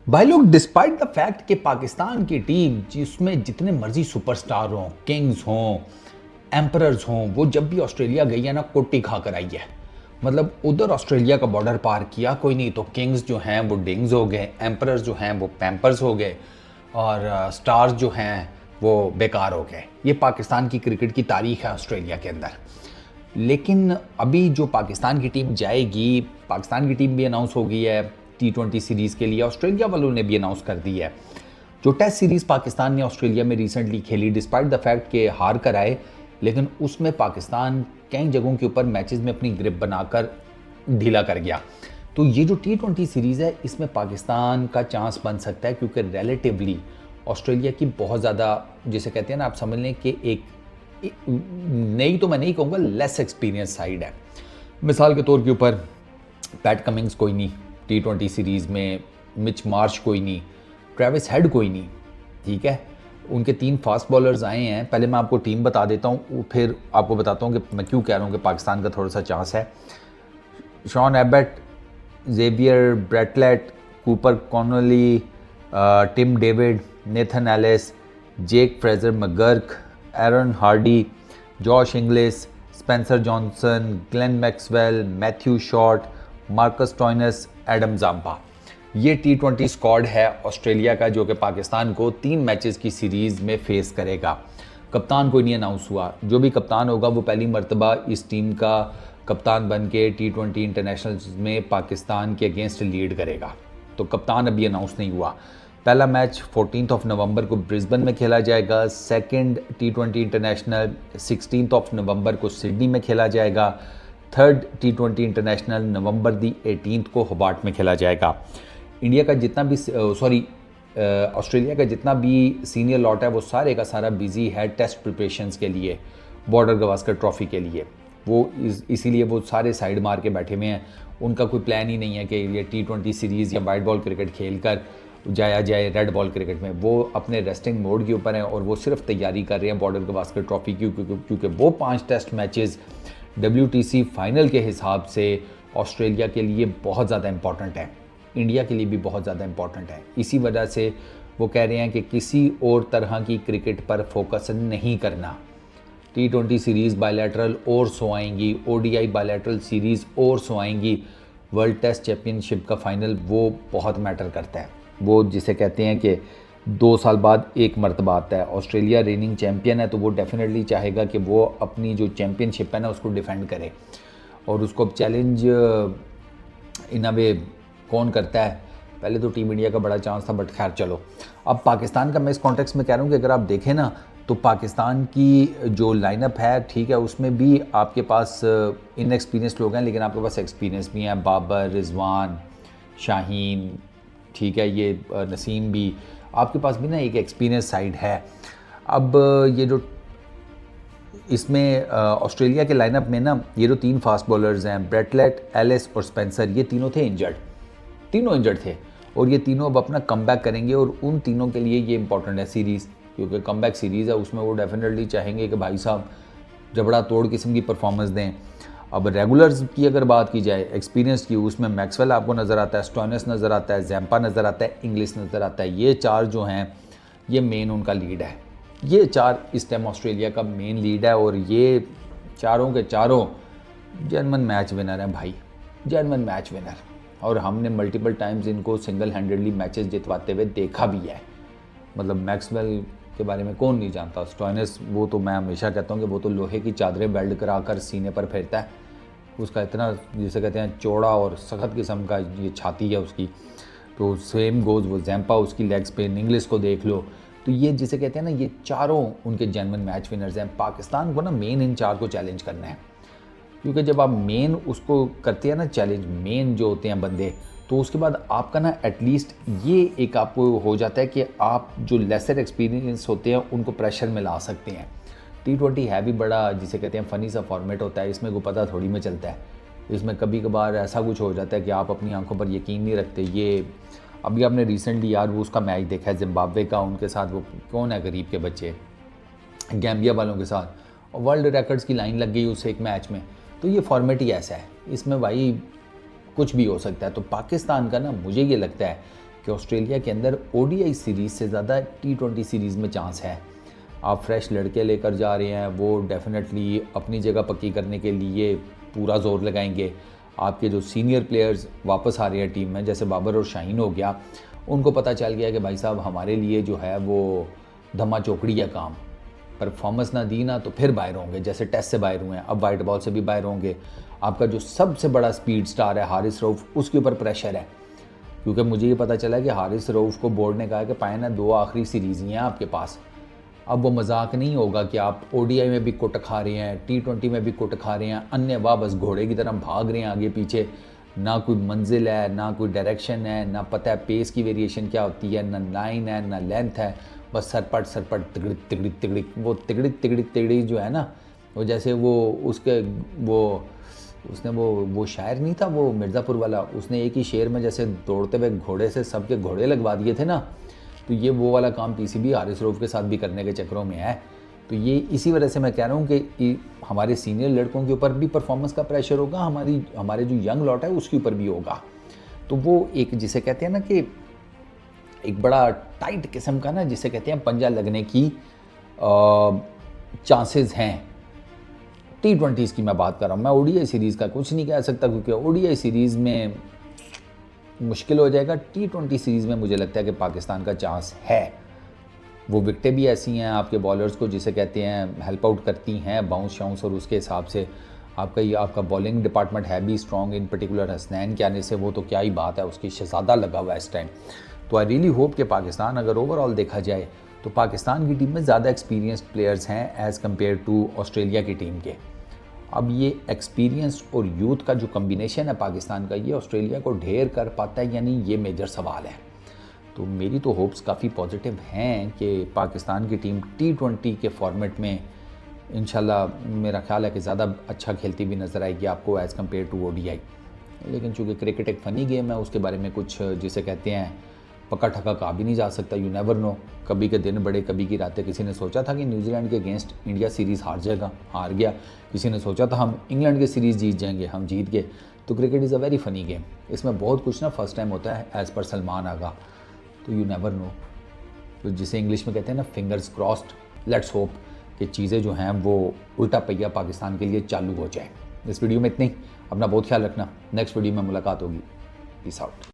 भाई लोग, despite the fact कि पाकिस्तान की टीम जिसमें जितने मर्जी सुपरस्टार हों, किंग्स हों, एम्परर्स हों, वो जब भी ऑस्ट्रेलिया गई है ना, कोटी खा कर आई है। मतलब उधर ऑस्ट्रेलिया का बॉर्डर पार किया कोई नहीं तो किंग्स जो हैं वो डिंग्स हो गए, एम्परर्स जो हैं वो पैम्पर्स हो गए, और स्टार्स जो हैं वो बेकार हो गए। ये पाकिस्तान की क्रिकेट की तारीख है ऑस्ट्रेलिया के अंदर। लेकिन अभी जो पाकिस्तान की टीम जाएगी, पाकिस्तान की टीम भी अनाउंस हो गई है T20 सीरीज़ के लिए। ऑस्ट्रेलिया वालों ने भी अनाउंस कर दी है। जो टेस्ट सीरीज़ पाकिस्तान ने ऑस्ट्रेलिया में रिसेंटली खेली, डिस्पाइट द फैक्ट के हार कर आए, लेकिन उसमें पाकिस्तान कई जगहों के ऊपर मैचेस में अपनी ग्रिप बनाकर ढीला कर गया। तो ये जो T20 सीरीज़ है, इसमें पाकिस्तान का चांस बन सकता है, क्योंकि रिलेटिवली ऑस्ट्रेलिया की बहुत ज़्यादा, जिसे कहते हैं ना, आप समझ लें कि एक नहीं तो मैं नहीं कहूँगा, लेस एक्सपीरियंस साइड है। मिसाल के तौर के ऊपर पैट कमिंग्स कोई नहीं T20 सीरीज़ में, मिच मार्श कोई नहीं, ट्रेविस हेड कोई नहीं, ठीक है। उनके 3 फास्ट बॉलर्स आए हैं। पहले मैं आपको टीम बता देता हूँ, फिर आपको बताता हूँ कि मैं क्यों कह रहा हूँ कि पाकिस्तान का थोड़ा सा चांस है। Sean Abbott, Xavier Bartlett, Cooper Connolly, Tim David, Nathan Ellis, Jake Fraser McGurk, Aaron Hardie, Josh Inglis, Spencer Johnson, Glenn Maxwell, Matthew Short, Marcus Stoinis, Adam Zampa. ये T20 स्क्वाड है ऑस्ट्रेलिया का, जो कि पाकिस्तान को 3 matches की series में face करेगा। कप्तान कोई नहीं अनाउंस हुआ। जो भी कप्तान होगा वो पहली मर्तबा इस टीम का कप्तान बन के T20 इंटरनेशनल में पाकिस्तान के अगेंस्ट लीड करेगा। तो कप्तान अभी अनाउंस नहीं हुआ। पहला मैच 14 नवंबर को ब्रिस्बेन में खेला जाएगा। सेकंड T20 इंटरनेशनल 16 नवंबर को सिडनी में खेला जाएगा। थर्ड T20 इंटरनेशनल नवंबर दी 18 को होबार्ट में खेला जाएगा। इंडिया का जितना भी ऑस्ट्रेलिया का जितना भी सीनियर लॉट है वो सारे का सारा बिजी है टेस्ट प्रिपरेशंस के लिए, बॉर्डर गवास्कर ट्रॉफी के लिए। वो इसीलिए वो सारे साइड मार के बैठे हुए हैं। उनका कोई प्लान ही नहीं है कि ये T20 सीरीज़ या वाइट बॉल क्रिकेट खेल कर जाया जाए रेड बॉल क्रिकेट में। वो अपने रेस्टिंग मोड के ऊपर हैं और वो सिर्फ तैयारी कर रहे हैं बॉर्डर गवास्कर ट्रॉफी की, क्योंकि वो 5 टेस्ट मैचेस WTC फाइनल के हिसाब से ऑस्ट्रेलिया के लिए बहुत ज़्यादा इंपॉर्टेंट है, इंडिया के लिए भी बहुत ज़्यादा इंपॉर्टेंट है। इसी वजह से वो कह रहे हैं कि किसी और तरह की क्रिकेट पर फोकस नहीं करना। T20 सीरीज़ बायलैटरल और सो आएंगी, ODI बायलैटरल सीरीज़ और सो आएंगी। वर्ल्ड टेस्ट चैम्पियनशिप का फाइनल वो बहुत मैटर करता है। वो जिसे कहते हैं कि 2 साल बाद एक मरतबा आता है। ऑस्ट्रेलिया रेनिंग चैम्पियन है, तो वो डेफिनेटली चाहेगा कि वो अपनी जो चैम्पियनशिप है ना उसको डिफेंड करे, और उसको अब चैलेंज इन अ वे कौन करता है। पहले तो टीम इंडिया का बड़ा चांस था, बट खैर चलो। अब पाकिस्तान का मैं इस कॉन्टेक्स्ट में कह रहा हूँ कि अगर आप देखें ना, तो पाकिस्तान की जो लाइनअप है, ठीक है, उसमें भी आपके पास इनएक्सपीरियंस लोग हैं, लेकिन आपके पास एक्सपीरियंस भी हैं। बाबर, रिजवान, शाहीन, ठीक है, ये नसीम भी, आपके पास भी ना एक एक्सपीरियंस साइड है। अब ये जो इसमें ऑस्ट्रेलिया के लाइनअप में ना, ये जो 3 फास्ट बॉलर्स हैं, ब्रेटलेट, एलिस और स्पेंसर, ये तीनों थे इंजर्ड, तीनों इंजर्ड थे, और ये तीनों अब अपना कमबैक करेंगे। और उन तीनों के लिए ये इंपॉर्टेंट है सीरीज़, क्योंकि कमबैक सीरीज़ है, उसमें वो डेफिनेटली चाहेंगे कि भाई साहब जबड़ा तोड़ किस्म की परफॉर्मेंस दें। अब रेगुलर्स की अगर बात की जाए, एक्सपीरियंस की, उसमें मैक्सवेल आपको नज़र आता है, स्टॉइनस नज़र आता है, जैम्पा नज़र आता है, इंग्लिस नज़र आता है। ये 4 जो हैं, ये मेन उनका लीड है। ये 4 इस टाइम ऑस्ट्रेलिया का मेन लीड है, और ये चारों के चारों जेन्युइन मैच विनर हैं भाई, जेन्युइन मैच विनर। और हमने मल्टीपल टाइम्स इनको सिंगल हैंडेडली मैचेस जितवाते हुए देखा भी है। मतलब मैक्सवेल के बारे में कौन नहीं जानता। स्टॉइनस, वो तो मैं हमेशा कहता हूँ कि वो तो लोहे की चादरें वेल्ड कराकर सीने पर फेरता है। उसका इतना, जिसे कहते हैं, चौड़ा और सख्त किस्म का ये छाती है उसकी। तो सेम गोज़ वो जैम्पा, उसकी लेग स्पिन, इंग्लिश को देख लो। तो ये जिसे कहते हैं ना, ये चारों उनके जेन्युइन मैच विनर्स हैं। पाकिस्तान को ना मेन इन 4 को चैलेंज करना है, क्योंकि जब आप मेन उसको करते हैं ना चैलेंज, मेन जो होते हैं बंदे, तो उसके बाद आपका ना एटलीस्ट ये एक आपको हो जाता है कि आप जो लेसर एक्सपीरियंस होते हैं उनको प्रेशर में ला सकते हैं। T20 है भी बड़ा, जिसे कहते हैं, फ़नी सा फॉर्मेट होता है। इसमें को पता थोड़ी में चलता है। इसमें कभी कभार ऐसा कुछ हो जाता है कि आप अपनी आंखों पर यकीन नहीं रखते। ये अभी आपने रिसेंटली यार वो उसका मैच देखा है जिम्बाब्वे का, उनके साथ वो कौन है गरीब के बच्चे, गैम्बिया वालों के साथ, और वर्ल्ड रिकॉर्ड्स की लाइन लग गई उस एक मैच में। तो ये फॉर्मेट ही ऐसा है, इसमें भाई कुछ भी हो सकता है। तो पाकिस्तान का ना, मुझे ये लगता है कि कि ऑस्ट्रेलिया के अंदर ओडीआई सीरीज़ से ज़्यादा T20 सीरीज़ में चांस है। आप फ्रेश लड़के लेकर जा रहे हैं, वो डेफिनेटली अपनी जगह पक्की करने के लिए पूरा जोर लगाएंगे। आपके जो सीनियर प्लेयर्स वापस आ रहे हैं टीम में, जैसे बाबर और शाहीन हो गया, उनको पता चल गया कि भाई साहब हमारे लिए जो है वो धमा चौकड़ी है काम, परफॉर्मेंस ना दी ना तो फिर बाहर होंगे, जैसे टेस्ट से बाहर हुए हैं अब वाइट बॉल से भी बाहर होंगे। आपका जो सबसे बड़ा स्पीड स्टार है हारिस रऊफ़, उसके ऊपर प्रेशर है, क्योंकि मुझे ये पता चला कि हारिस रऊफ़ को बोर्ड ने कहा कि पाए ना 2 आखिरी सीरीज़ ही हैं आपके पास। अब वो मजाक नहीं होगा कि आप ओडीआई में भी कुट खा रहे हैं, T20 में भी कुट खा रहे हैं, अन्य वाह बस घोड़े की तरह भाग रहे हैं आगे पीछे, ना कोई मंजिल है, ना कोई डायरेक्शन है, ना पता है पेस की वेरिएशन क्या होती है, ना लाइन है, ना लेंथ है, बस सरपट तिगड़ी तिगड़ी तिगड़ी। वो तिगड़ी तिगड़ी तिगड़ी जो है ना, वो जैसे वो उसके उसने वो शायर नहीं था वो मिर्ज़ापुर वाला, उसने एक ही शेर में जैसे दौड़ते हुए घोड़े से सबके घोड़े लगवा दिए थे ना, तो ये वो वाला काम पीसीबी हारिस रऊफ़ के साथ भी करने के चक्करों में है। तो ये इसी वजह से मैं कह रहा हूँ कि हमारे सीनियर लड़कों के ऊपर भी परफॉर्मेंस का प्रेशर होगा, हमारे जो यंग लॉट है उसके ऊपर भी होगा। तो वो एक जिसे कहते हैं ना कि एक बड़ा टाइट किस्म का ना, जिसे कहते हैं पंजा लगने की चांसेस हैं। T20 की मैं बात कर रहा हूँ, मैं ओडीआई सीरीज़ का कुछ नहीं कह सकता, क्योंकि ओडीआई सीरीज़ में मुश्किल हो जाएगा। T20 सीरीज़ में मुझे लगता है कि पाकिस्तान का चांस है। वो विकटें भी ऐसी हैं आपके बॉलर्स को जिसे कहते हैं हेल्प आउट करती हैं, बाउंस शाउंस, और उसके हिसाब से आपका बॉलिंग डिपार्टमेंट है भी स्ट्रॉन्ग, इन पर्टिकुलर हसनैन के आने से वो तो क्या ही बात है, उसकी शहज़ादा लगा हुआ है इस टाइम। तो आई रियली होप कि पाकिस्तान, अगर ओवरऑल देखा जाए तो पाकिस्तान की टीम में ज़्यादा एक्सपीरियंस्ड प्लेयर्स हैं एज़ कम्पेयर टू ऑस्ट्रेलिया की टीम के। अब ये एक्सपीरियंस और यूथ का जो कम्बिनेशन है पाकिस्तान का, ये ऑस्ट्रेलिया को ढेर कर पाता है या नहीं, ये मेजर सवाल है। तो मेरी तो होप्स काफ़ी पॉजिटिव हैं कि पाकिस्तान की टीम T20 के फॉर्मेट में इंशाल्लाह मेरा ख्याल है कि ज़्यादा अच्छा खेलती भी नज़र आएगी आपको एज़ कम्पेयर टू ओडीआई। लेकिन चूँकि क्रिकेट एक फ़नी गेम है, उसके बारे में कुछ जिसे कहते हैं पक्का ठका कहा भी नहीं जा सकता, यू नेवर नो, कभी के दिन बड़े कभी की रातें। किसी ने सोचा था कि न्यूजीलैंड के अगेंस्ट इंडिया सीरीज़ हार जाएगा, हार गया। किसी ने सोचा था हम इंग्लैंड की सीरीज़ जीत जाएंगे, हम जीत गए। तो cricket is a very funny game, इसमें बहुत कुछ ना फर्स्ट टाइम होता है एज़ पर सलमान आगा, तो यू नेवर नो। तो जिसे इंग्लिश में कहते हैं ना फिंगर्स क्रॉस्ड, लेट्स होप कि चीज़ें जो हैं वो उल्टा पहिया पाकिस्तान के लिए चालू हो जाए। इस वीडियो में इतनी, अपना बहुत ख्याल रखना, नेक्स्ट वीडियो में मुलाकात होगी, पीस आउट।